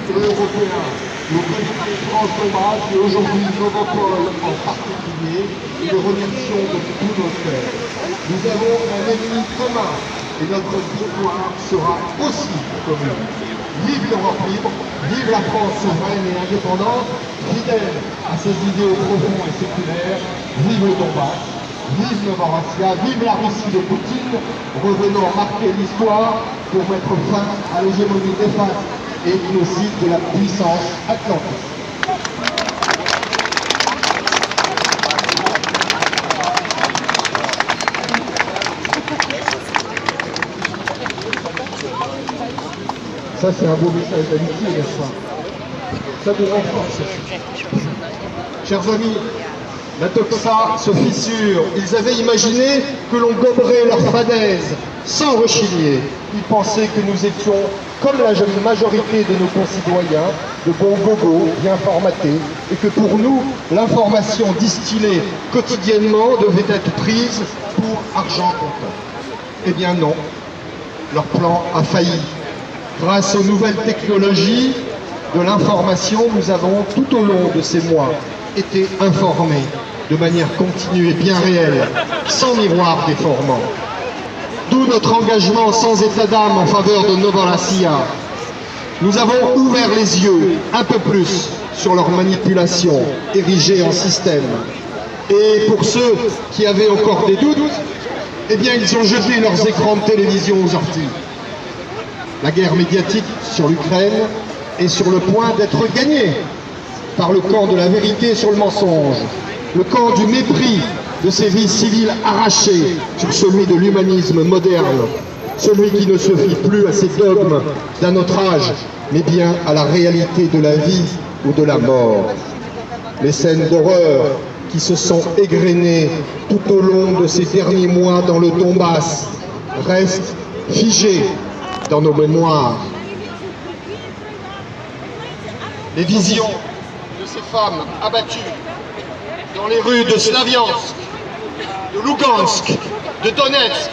et européen, nos comités France-Donbass et aujourd'hui Novopol en particulier, et les remercions de tous nos cœurs. Nous avons un ennemi commun et notre victoire sera aussi commune. Vive l'Europe libre, vive la France souveraine et indépendante, fidèle à ses idéaux profonds et séculaires, vive le Donbass, vive Novorossiya, vive la Russie de Poutine, revenons marquer l'histoire pour mettre fin à l'hégémonie néfaste et innocide de la puissance atlantique. Ça, c'est un beau message d'amitié, n'est-ce pas? Ça nous renforce. Chers amis, la doxa se fissure. Ils avaient imaginé que l'on goberait leur fadaise sans rechigner. Ils pensaient que nous étions, comme la majorité de nos concitoyens, de bons gogos, bien formatés, et que pour nous, l'information distillée quotidiennement devait être prise pour argent comptant. Eh bien non, leur plan a failli. Grâce aux nouvelles technologies de l'information, nous avons tout au long de ces mois été informés de manière continue et bien réelle, sans miroir déformant. D'où notre engagement sans état d'âme en faveur de Novorossiya. Nous avons ouvert les yeux un peu plus sur leur manipulation érigée en système. Et pour ceux qui avaient encore des doutes, eh bien ils ont jeté leurs écrans de télévision aux orties. La guerre médiatique sur l'Ukraine est sur le point d'être gagnée par le camp de la vérité sur le mensonge, le camp du mépris de ces vies civiles arrachées sur celui de l'humanisme moderne, celui qui ne se fie plus à ces dogmes d'un autre âge, mais bien à la réalité de la vie ou de la mort. Les scènes d'horreur qui se sont égrenées tout au long de ces derniers mois dans le Donbass restent figées dans nos mémoires. Les visions de ces femmes abattues dans les rues de Slaviansk, de Lugansk, de Donetsk,